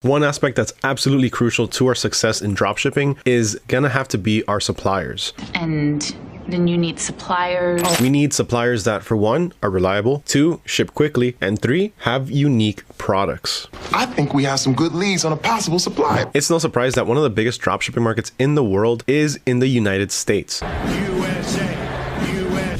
One aspect that's absolutely crucial to our success in dropshipping is gonna have to be our suppliers. And then you need suppliers. We need suppliers that, for one, are reliable, two, ship quickly, and three, have unique products. I think we have some good leads on a possible supplier. It's no surprise that one of the biggest dropshipping markets in the world is in the United States.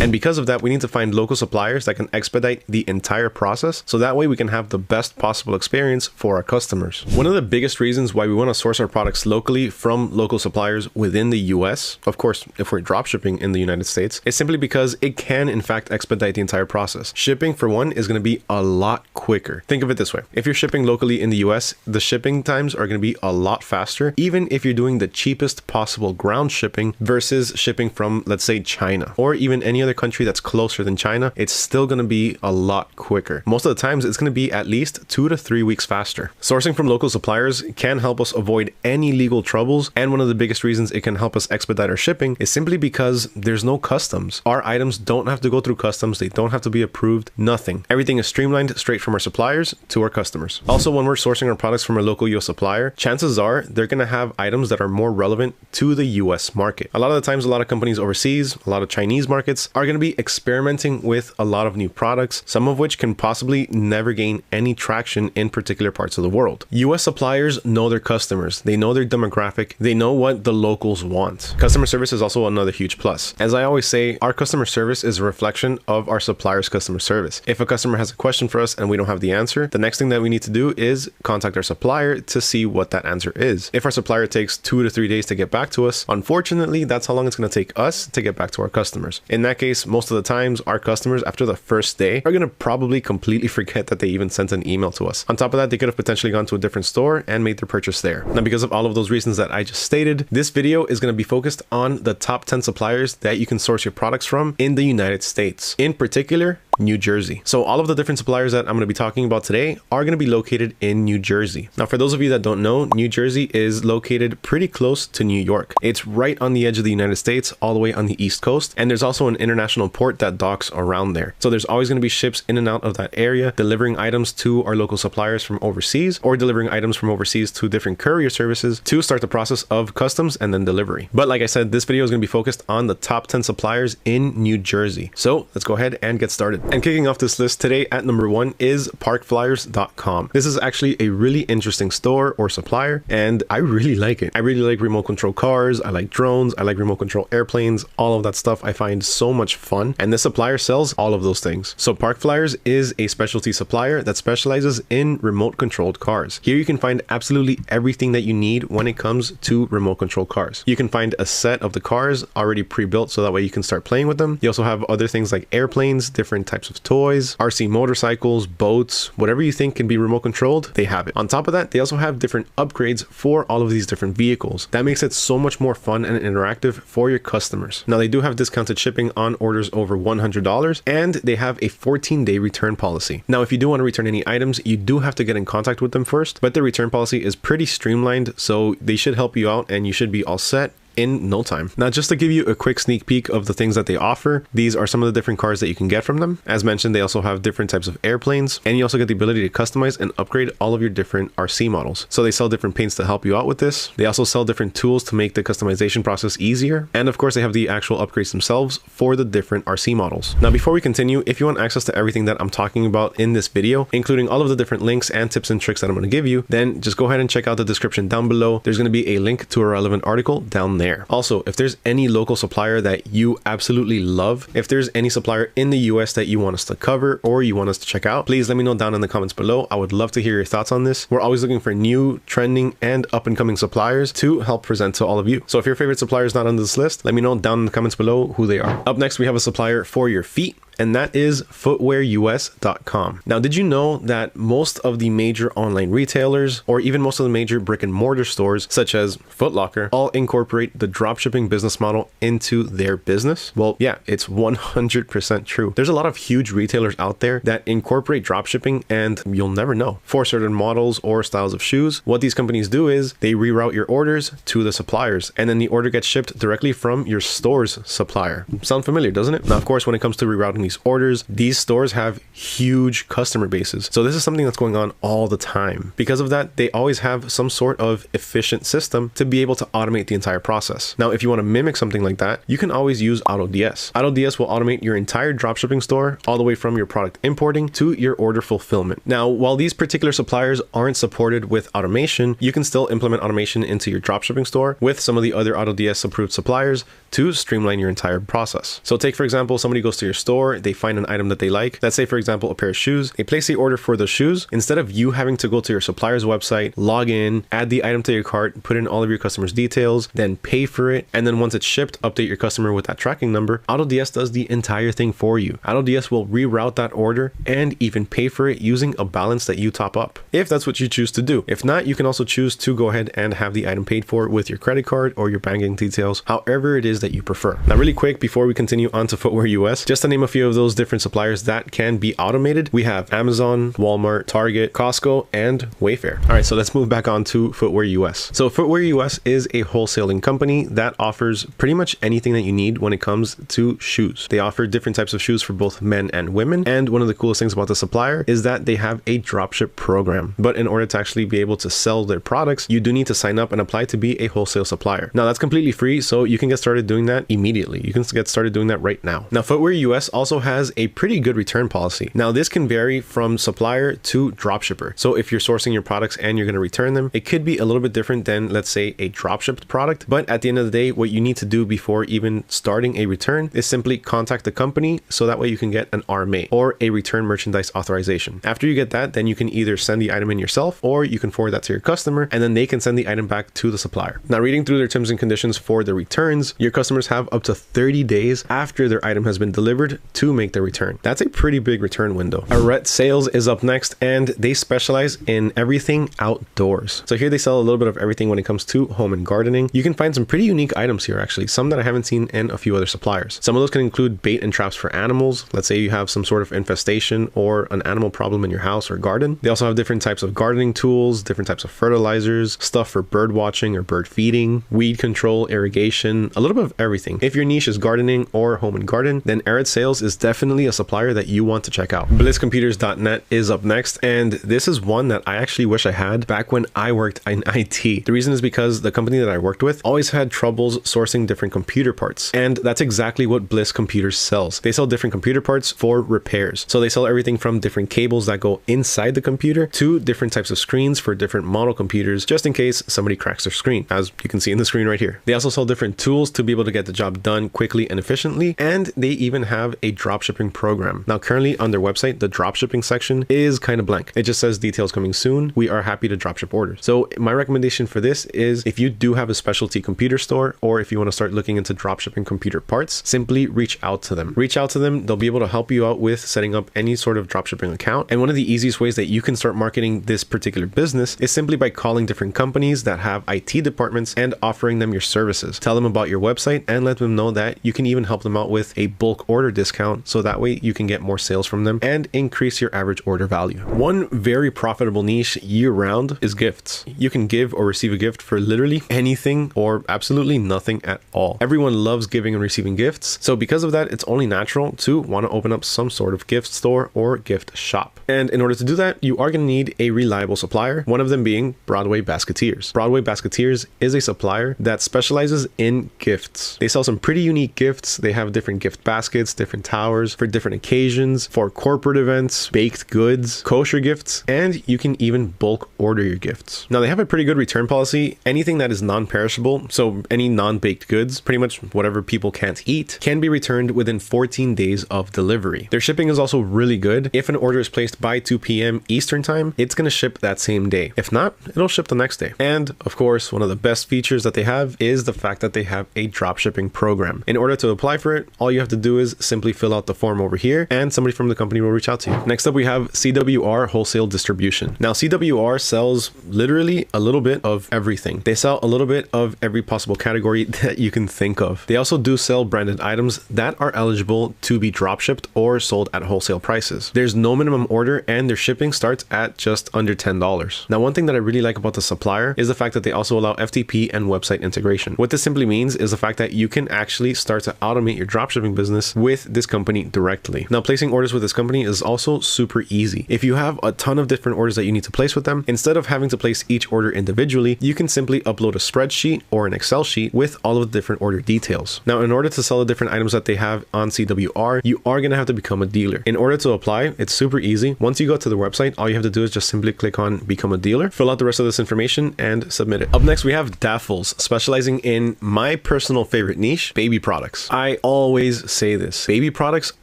And because of that, we need to find local suppliers that can expedite the entire process, so that way we can have the best possible experience for our customers. One of the biggest reasons why we want to source our products locally from local suppliers within the US, of course, if we're dropshipping in the United States, is simply because it can in fact expedite the entire process. Shipping, for one, is going to be a lot quicker. Think of it this way. If you're shipping locally in the US, the shipping times are going to be a lot faster, even if you're doing the cheapest possible ground shipping versus shipping from, let's say, China, or even any other country that's closer than China. It's still going to be a lot quicker. Most of the times it's going to be at least 2 to 3 weeks faster. Sourcing from local suppliers can help us avoid any legal troubles, and one of the biggest reasons it can help us expedite our shipping is simply because there's no customs. Our items don't have to go through customs, they don't have to be approved, nothing. Everything is streamlined straight from our suppliers to our customers. Also, when we're sourcing our products from a local US supplier, chances are they're going to have items that are more relevant to the US market. A lot of the times, a lot of companies overseas, a lot of Chinese markets are going to be experimenting with a lot of new products, some of which can possibly never gain any traction in particular parts of the world. US suppliers know their customers, they know their demographic, they know what the locals want. Customer service is also another huge plus. As I always say, our customer service is a reflection of our supplier's customer service. If a customer has a question for us and we don't have the answer, the next thing that we need to do is contact our supplier to see what that answer is. If our supplier takes 2 to 3 days to get back to us, unfortunately, that's how long it's going to take us to get back to our customers. In that case, most of the times, our customers after the first day are going to probably completely forget that they even sent an email to us. On top of that, they could have potentially gone to a different store and made their purchase there. Now, because of all of those reasons that I just stated, this video is going to be focused on the top 10 suppliers that you can source your products from in the United States. In particular, New Jersey. So all of the different suppliers that I'm going to be talking about today are going to be located in New Jersey. Now, for those of you that don't know, New Jersey is located pretty close to New York. It's right on the edge of the United States, all the way on the East Coast. And there's also an international port that docks around there. So there's always going to be ships in and out of that area, delivering items to our local suppliers from overseas, or delivering items from overseas to different courier services to start the process of customs and then delivery. But like I said, this video is going to be focused on the top 10 suppliers in New Jersey. So let's go ahead and get started. And kicking off this list today at number 1 is parkflyers.com. This is actually a really interesting store or supplier, and I really like it. I really like remote control cars, I like drones, I like remote control airplanes, all of that stuff I find so much fun, and this supplier sells all of those things. So Parkflyers is a specialty supplier that specializes in remote controlled cars. Here you can find absolutely everything that you need when it comes to remote control cars. You can find a set of the cars already pre-built, so that way you can start playing with them. You also have other things like airplanes, different types of toys, RC motorcycles, boats, whatever you think can be remote controlled, they have it. On top of that, they also have different upgrades for all of these different vehicles. That makes it so much more fun and interactive for your customers. Now, they do have discounted shipping on orders over $100, and they have a 14-day return policy. Now, if you do want to return any items, you do have to get in contact with them first, but the return policy is pretty streamlined, so they should help you out and you should be all set in no time. Now, just to give you a quick sneak peek of the things that they offer, these are some of the different cars that you can get from them. As mentioned, they also have different types of airplanes, and you also get the ability to customize and upgrade all of your different RC models. So they sell different paints to help you out with this. They also sell different tools to make the customization process easier. And of course, they have the actual upgrades themselves for the different RC models. Now, before we continue, if you want access to everything that I'm talking about in this video, including all of the different links and tips and tricks that I'm going to give you, then just go ahead and check out the description down below. There's going to be a link to a relevant article down there. Also, if there's any local supplier that you absolutely love, if there's any supplier in the US that you want us to cover or you want us to check out, please let me know down in the comments below. I would love to hear your thoughts on this. We're always looking for new, trending, and up-and-coming suppliers to help present to all of you. So if your favorite supplier is not on this list, let me know down in the comments below who they are. Up next, we have a supplier for your feet, and that is FootwearUS.com. Now, did you know that most of the major online retailers, or even most of the major brick and mortar stores, such as Foot Locker, all incorporate the dropshipping business model into their business? Well, yeah, it's 100% true. There's a lot of huge retailers out there that incorporate dropshipping, and you'll never know. For certain models or styles of shoes, what these companies do is they reroute your orders to the suppliers, and then the order gets shipped directly from your store's supplier. Sound familiar, doesn't it? Now, of course, when it comes to rerouting these orders. These stores have huge customer bases. So this is something that's going on all the time. Because of that, they always have some sort of efficient system to be able to automate the entire process. Now, if you want to mimic something like that, you can always use AutoDS. AutoDS will automate your entire dropshipping store all the way from your product importing to your order fulfillment. Now, while these particular suppliers aren't supported with automation, you can still implement automation into your dropshipping store with some of the other AutoDS approved suppliers to streamline your entire process. So take, for example, somebody goes to your store, they find an item that they like. Let's say, for example, a pair of shoes. They place the order for the shoes. Instead of you having to go to your supplier's website, log in, add the item to your cart, put in all of your customers' details, then pay for it, and then once it's shipped, update your customer with that tracking number, AutoDS does the entire thing for you. AutoDS will reroute that order and even pay for it using a balance that you top up, if that's what you choose to do. If not, you can also choose to go ahead and have the item paid for with your credit card or your banking details, however it is that you prefer. Now, really quick, before we continue on to FootwearUS, just to name a few of those different suppliers that can be automated, we have Amazon, Walmart, Target, Costco, and Wayfair. All right, so let's move back on to FootwearUS. So FootwearUS is a wholesaling company that offers pretty much anything that you need when it comes to shoes. They offer different types of shoes for both men and women. And one of the coolest things about the supplier is that they have a dropship program. But in order to actually be able to sell their products, you do need to sign up and apply to be a wholesale supplier. Now, that's completely free, so you can get started doing that immediately. You can get started doing that right now. Now, FootwearUS also has a pretty good return policy. Now, this can vary from supplier to dropshipper. So if you're sourcing your products and you're going to return them, it could be a little bit different than, let's say, a dropshipped product. But at the end of the day, what you need to do before even starting a return is simply contact the company, so that way you can get an RMA or a return merchandise authorization. After you get that, then you can either send the item in yourself or you can forward that to your customer, and then they can send the item back to the supplier. Now, reading through their terms and conditions for the returns, your customers have up to 30 days after their item has been delivered to make the return. That's a pretty big return window. Arett Sales is up next, and they specialize in everything outdoors. So here they sell a little bit of everything when it comes to home and gardening. You can find some pretty unique items here, actually, some that I haven't seen in a few other suppliers. Some of those can include bait and traps for animals. Let's say you have some sort of infestation or an animal problem in your house or garden. They also have different types of gardening tools, different types of fertilizers, stuff for bird watching or bird feeding, weed control, irrigation, a little bit of everything. If your niche is gardening or home and garden, then Arett Sales is definitely a supplier that you want to check out. BlissComputers.net is up next, and this is one that I actually wish I had back when I worked in IT. The reason is because the company that I worked with always had troubles sourcing different computer parts, and that's exactly what Bliss Computers sells. They sell different computer parts for repairs. So they sell everything from different cables that go inside the computer to different types of screens for different model computers, just in case somebody cracks their screen, as you can see in the screen right here. They also sell different tools to be able to get the job done quickly and efficiently, and they even have a dropshipping program. Now, currently on their website, the dropshipping section is kind of blank. It just says details coming soon. We are happy to dropship orders. So my recommendation for this is, if you do have a specialty computer store, or if you want to start looking into dropshipping computer parts, simply reach out to them. Reach out to them. They'll be able to help you out with setting up any sort of dropshipping account. And one of the easiest ways that you can start marketing this particular business is simply by calling different companies that have IT departments and offering them your services. Tell them about your website and let them know that you can even help them out with a bulk order discount, so that way you can get more sales from them and increase your average order value. One very profitable niche year-round is gifts. You can give or receive a gift for literally anything or absolutely nothing at all. Everyone loves giving and receiving gifts, so because of that, it's only natural to want to open up some sort of gift store or gift shop. And in order to do that, you are going to need a reliable supplier, one of them being Broadway Basketeers. Broadway Basketeers is a supplier that specializes in gifts. They sell some pretty unique gifts. They have different gift baskets, different towers for different occasions, for corporate events, baked goods, kosher gifts, and you can even bulk order your gifts. Now, they have a pretty good return policy. Anything that is non-perishable, so any non-baked goods, pretty much whatever people can't eat, can be returned within 14 days of delivery. Their shipping is also really good. If an order is placed by 2 p.m. Eastern time, it's going to ship that same day. If not, it'll ship the next day. And of course, one of the best features that they have is the fact that they have a dropshipping program. In order to apply for it, all you have to do is simply fill out the form over here, and somebody from the company will reach out to you. Next up, we have CWR Wholesale Distribution. Now, CWR sells literally a little bit of everything. They sell a little bit of every possible category that you can think of. They also do sell branded items that are eligible to be dropshipped or sold at wholesale prices. There's no minimum order, and their shipping starts at just under $10. Now, one thing that I really like about the supplier is the fact that they also allow FTP and website integration. What this simply means is the fact that you can actually start to automate your dropshipping business with this company directly. Now, placing orders with this company is also super easy. If you have a ton of different orders that you need to place with them, instead of having to place each order individually, you can simply upload a spreadsheet or an Excel sheet with all of the different order details. Now, in order to sell the different items that they have on CWR, you are going to have to become a dealer. In order to apply, it's super easy. Once you go to the website, all you have to do is just simply click on become a dealer, fill out the rest of this information, and submit it. Up next, we have Daphyls, specializing in my personal favorite niche, baby products. I always say this, baby products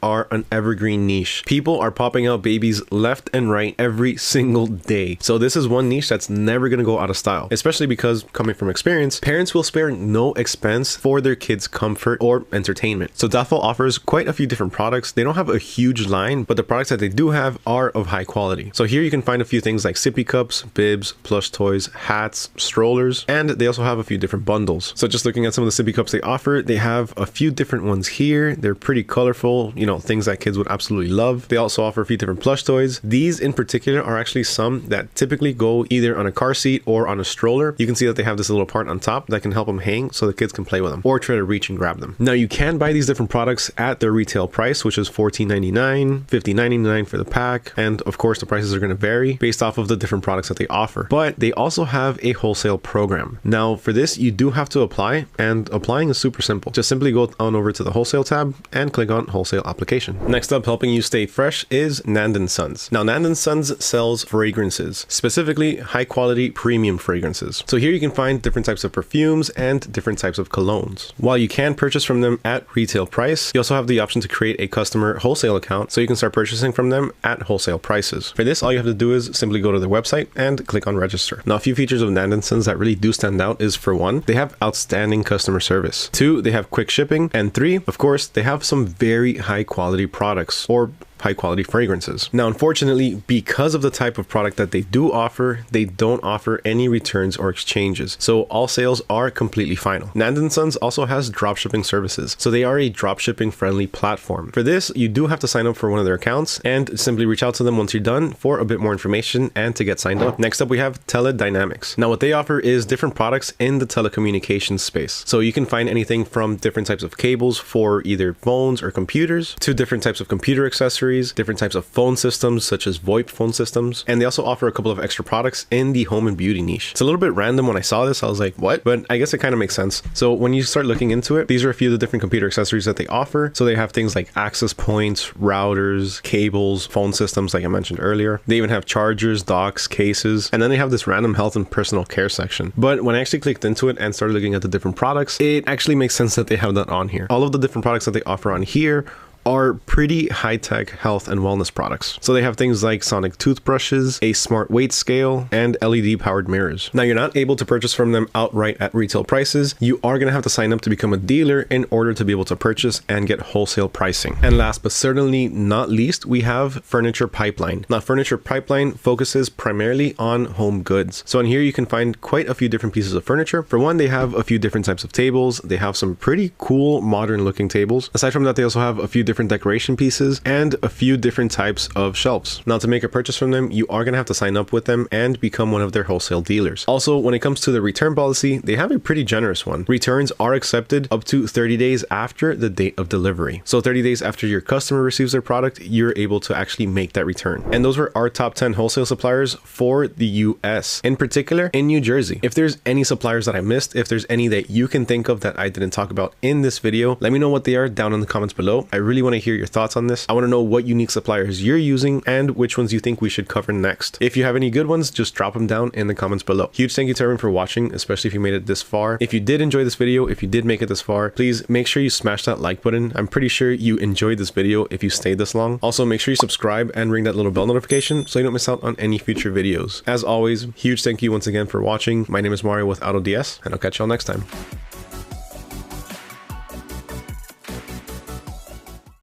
are an evergreen niche. People are popping out babies left and right every single day. So this is one niche that's never going to go out of style, especially because, coming from experience, parents will spare no expense for their kids' comfort or entertainment. So Daphyl offers quite a few different products. They don't have a huge line, but the products that they do have are of high quality. So here you can find a few things like sippy cups, bibs, plush toys, hats, strollers, and they also have a few different bundles. So just looking at some of the sippy cups they offer, they have a few different ones here. They're pretty colorful, you know, things that kids would absolutely love. They also offer a few different plush toys. These in particular are actually some that typically go either on a car seat or on a stroller. You can see that they have this little part on top that can help them hang so the kids can play with them or try to reach and grab them. Now, you can buy these different products at their retail price, which is $14.99, $15.99 for the pack, and of course the prices are going to vary based off of the different products that they offer. But they also have a wholesale program. Now, for this, you do have to apply, and applying is super simple. Just simply go on over to the wholesale tab and click on wholesale application. Next up, helping you stay fresh, is Nandansons. Now, Nandansons sells fragrances, specifically high quality premium fragrances. So here you can find different types of perfumes and different types of colognes. While you can purchase from them at retail price, you also have the option to create a customer wholesale account so you can start purchasing from them at wholesale prices. For this, all you have to do is simply go to their website and click on register. Now, a few features of Nandansons that really do stand out is, for one, they have outstanding customer service. 2, they have quick shipping. And 3, of course, they have some very high quality products, or high quality fragrances. Now, unfortunately, because of the type of product that they do offer, they don't offer any returns or exchanges. So all sales are completely final. Nandansons also has dropshipping services. So they are a dropshipping friendly platform. For this, you do have to sign up for one of their accounts and simply reach out to them once you're done for a bit more information and to get signed up. Next up, we have Teledynamics. Now, what they offer is different products in the telecommunications space. So you can find anything from different types of cables for either phones or computers to different types of computer accessories, different types of phone systems such as VoIP phone systems, and they also offer a couple of extra products in the home and beauty niche. It's a little bit random. When I saw this, I was like, what? But I guess it kind of makes sense. So when you start looking into it, these are a few of the different computer accessories that they offer. So they have things like access points, routers, cables, phone systems like I mentioned earlier. They even have chargers, docks, cases, and then they have this random health and personal care section. But when I actually clicked into it and started looking at the different products, it actually makes sense that they have that on here. All of the different products that they offer on here are pretty high-tech health and wellness products. So they have things like sonic toothbrushes, a smart weight scale, and LED powered mirrors. Now, you're not able to purchase from them outright at retail prices. You are going to have to sign up to become a dealer in order to be able to purchase and get wholesale pricing. And last but certainly not least, we have Furniture Pipeline. Now, Furniture Pipeline focuses primarily on home goods. So in here you can find quite a few different pieces of furniture. For one, they have a few different types of tables. They have some pretty cool modern looking tables. Aside from that, they also have a few different decoration pieces and a few different types of shelves. Now, to make a purchase from them, you are going to have to sign up with them and become one of their wholesale dealers. Also, when it comes to the return policy, they have a pretty generous one. Returns are accepted up to 30 days after the date of delivery. So 30 days after your customer receives their product, you're able to actually make that return. And those were our top 10 wholesale suppliers for the US, in particular in New Jersey. If there's any suppliers that I missed, if there's any that you can think of that I didn't talk about in this video, let me know what they are down in the comments below. I really want to hear your thoughts on this. I want to know what unique suppliers you're using and which ones you think we should cover next. If you have any good ones, just drop them down in the comments below. Huge thank you to everyone for watching, especially if you made it this far. If you did enjoy this video, if you did make it this far, please make sure you smash that like button. I'm pretty sure you enjoyed this video if you stayed this long. Also, make sure you subscribe and ring that little bell notification so you don't miss out on any future videos. As always, huge thank you once again for watching. My name is Mario with AutoDS, and I'll catch y'all next time.